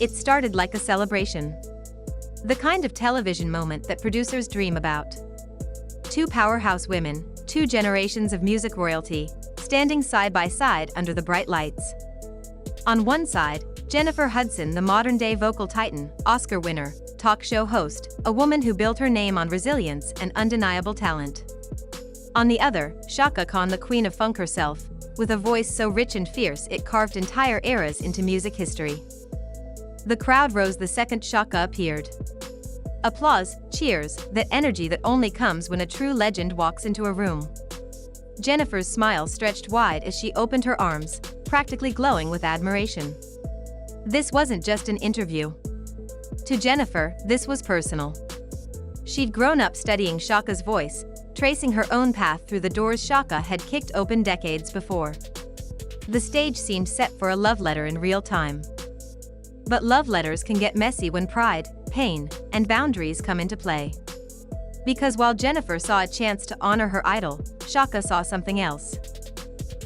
It started like a celebration. The kind of television moment that producers dream about. Two powerhouse women, two generations of music royalty, standing side by side under the bright lights. On one side, Jennifer Hudson, the modern-day vocal titan, Oscar winner, talk show host, a woman who built her name on resilience and undeniable talent. On the other, Chaka Khan, the queen of funk herself, with a voice so rich and fierce it carved entire eras into music history. The crowd rose the second Chaka appeared. Applause, cheers, that energy that only comes when a true legend walks into a room. Jennifer's smile stretched wide as she opened her arms, practically glowing with admiration. This wasn't just an interview. To Jennifer, this was personal. She'd grown up studying Chaka's voice, tracing her own path through the doors Chaka had kicked open decades before. The stage seemed set for a love letter in real time. But love letters can get messy when pride, pain, and boundaries come into play. Because while Jennifer saw a chance to honor her idol, Chaka saw something else.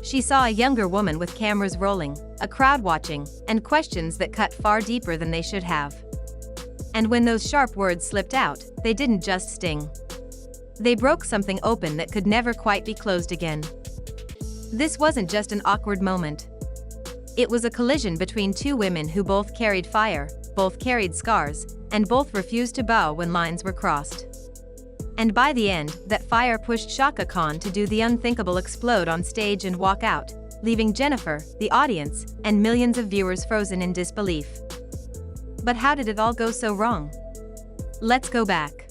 She saw a younger woman with cameras rolling, a crowd watching, and questions that cut far deeper than they should have. And when those sharp words slipped out, they didn't just sting. They broke something open that could never quite be closed again. This wasn't just an awkward moment. It was a collision between two women who both carried fire, both carried scars, and both refused to bow when lines were crossed. And by the end, that fire pushed Chaka Khan to do the unthinkable: explode on stage and walk out, leaving Jennifer, the audience, and millions of viewers frozen in disbelief. But how did it all go so wrong? Let's go back.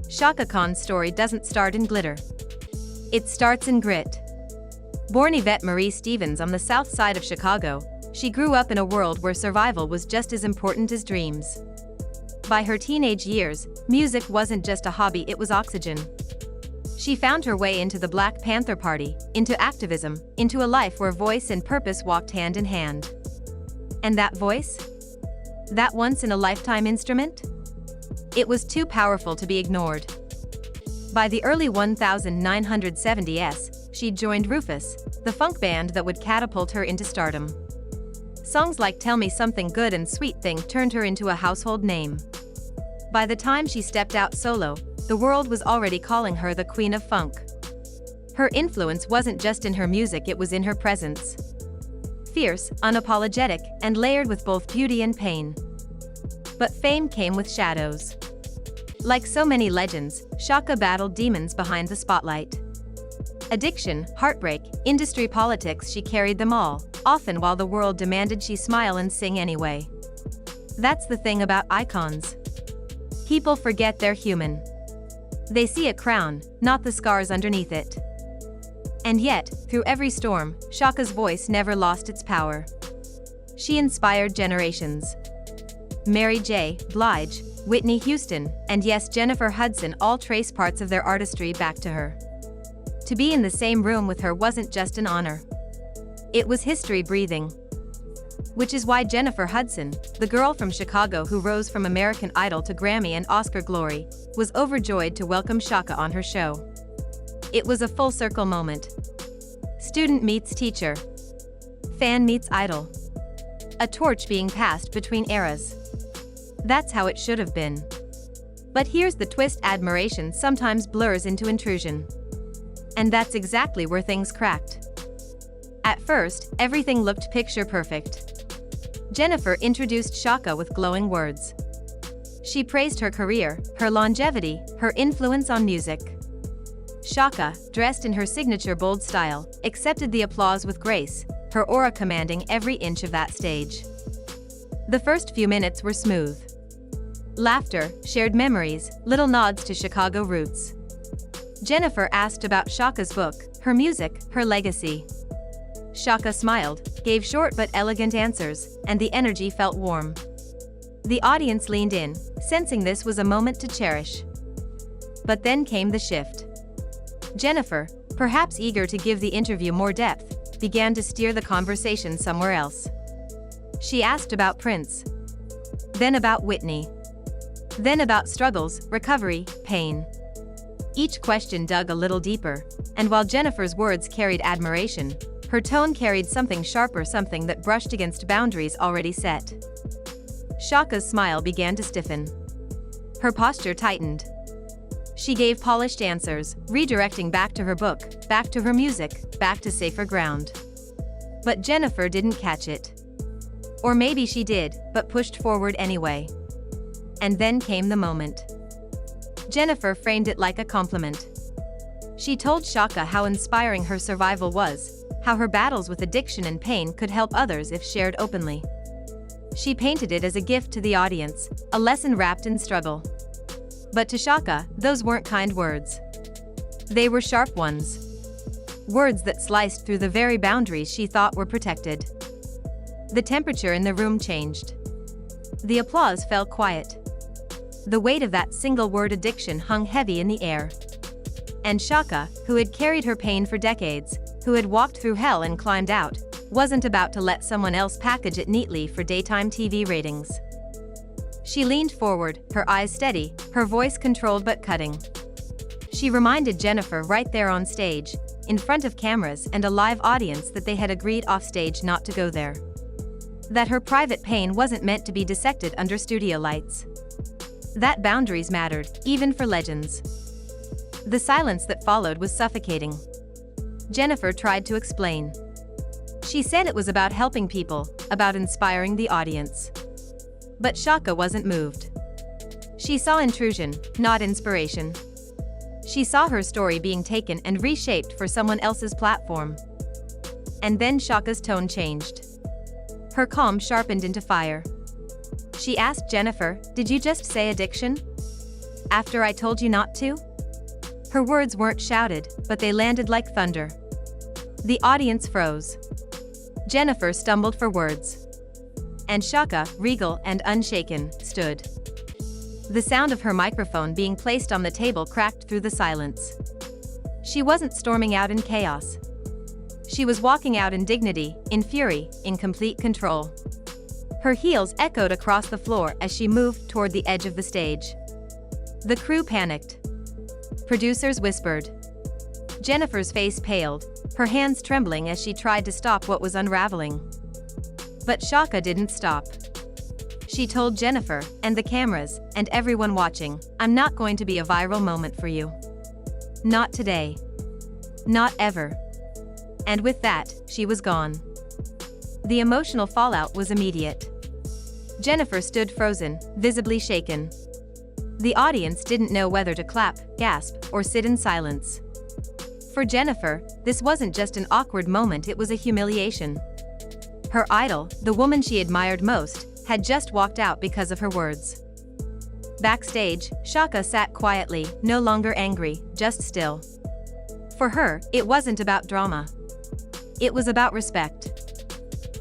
Chaka Khan's story doesn't start in glitter. It starts in grit. Born Yvette Marie Stevens on the south side of Chicago, she grew up in a world where survival was just as important as dreams. By her teenage years, music wasn't just a hobby, it was oxygen. She found her way into the Black Panther Party, into activism, into a life where voice and purpose walked hand in hand. And that voice? That once-in-a-lifetime instrument? It was too powerful to be ignored. By the early 1970s, she joined Rufus, the funk band that would catapult her into stardom. Songs like Tell Me Something Good and Sweet Thing turned her into a household name. By the time she stepped out solo, the world was already calling her the Queen of Funk. Her influence wasn't just in her music, it was in her presence. Fierce, unapologetic, and layered with both beauty and pain. But fame came with shadows. Like so many legends, Chaka battled demons behind the spotlight. Addiction, heartbreak, industry politics, she carried them all, often while the world demanded she smile and sing anyway. That's the thing about icons. People forget they're human. They see a crown, not the scars underneath it. And yet, through every storm, Chaka's voice never lost its power. She inspired generations. Mary J. Blige, Whitney Houston, and yes, Jennifer Hudson all trace parts of their artistry back to her. To be in the same room with her wasn't just an honor. It was history breathing. Which is why Jennifer Hudson, the girl from Chicago who rose from American Idol to Grammy and Oscar glory, was overjoyed to welcome Chaka on her show. It was a full-circle moment. Student meets teacher. Fan meets idol. A torch being passed between eras. That's how it should have been. But here's the twist: admiration sometimes blurs into intrusion. And that's exactly where things cracked. At first, everything looked picture perfect. Jennifer introduced Chaka with glowing words. She praised her career, her longevity, her influence on music. Chaka, dressed in her signature bold style, accepted the applause with grace, her aura commanding every inch of that stage. The first few minutes were smooth. Laughter, shared memories, little nods to Chicago roots. Jennifer asked about Chaka's book, her music, her legacy. Chaka smiled, gave short but elegant answers, and the energy felt warm. The audience leaned in, sensing this was a moment to cherish. But then came the shift. Jennifer, perhaps eager to give the interview more depth, began to steer the conversation somewhere else. She asked about Prince. Then about Whitney. Then about struggles, recovery, pain. Each question dug a little deeper, and while Jennifer's words carried admiration, her tone carried something sharper, something that brushed against boundaries already set. Chaka's smile began to stiffen. Her posture tightened. She gave polished answers, redirecting back to her book, back to her music, back to safer ground. But Jennifer didn't catch it. Or maybe she did, but pushed forward anyway. And then came the moment. Jennifer framed it like a compliment. She told Chaka how inspiring her survival was, how her battles with addiction and pain could help others if shared openly. She painted it as a gift to the audience, a lesson wrapped in struggle. But to Chaka, those weren't kind words. They were sharp ones. Words that sliced through the very boundaries she thought were protected. The temperature in the room changed. The applause fell quiet. The weight of that single word addiction hung heavy in the air. And Chaka, who had carried her pain for decades, who had walked through hell and climbed out, wasn't about to let someone else package it neatly for daytime TV ratings. She leaned forward, her eyes steady, her voice controlled but cutting. She reminded Jennifer right there on stage, in front of cameras and a live audience, that they had agreed offstage not to go there. That her private pain wasn't meant to be dissected under studio lights. That boundaries mattered, even for legends. The silence that followed was suffocating. Jennifer tried to explain. She said it was about helping people, about inspiring the audience. But Chaka wasn't moved. She saw intrusion, not inspiration. She saw her story being taken and reshaped for someone else's platform. And then Chaka's tone changed. Her calm sharpened into fire. She asked Jennifer, "Did you just say addiction? After I told you not to?" Her words weren't shouted, but they landed like thunder. The audience froze. Jennifer stumbled for words. And Chaka, regal and unshaken, stood. The sound of her microphone being placed on the table cracked through the silence. She wasn't storming out in chaos. She was walking out in dignity, in fury, in complete control. Her heels echoed across the floor as she moved toward the edge of the stage. The crew panicked. Producers whispered. Jennifer's face paled, her hands trembling as she tried to stop what was unraveling. But Chaka didn't stop. She told Jennifer, and the cameras, and everyone watching, "I'm not going to be a viral moment for you. Not today. Not ever." And with that, she was gone. The emotional fallout was immediate. Jennifer stood frozen, visibly shaken. The audience didn't know whether to clap, gasp, or sit in silence. For Jennifer, this wasn't just an awkward moment, it was a humiliation. Her idol, the woman she admired most, had just walked out because of her words. Backstage, Chaka sat quietly, no longer angry, just still. For her, it wasn't about drama. It was about respect.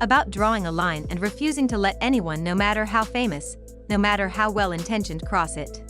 About drawing a line and refusing to let anyone, no matter how famous, no matter how well-intentioned, cross it.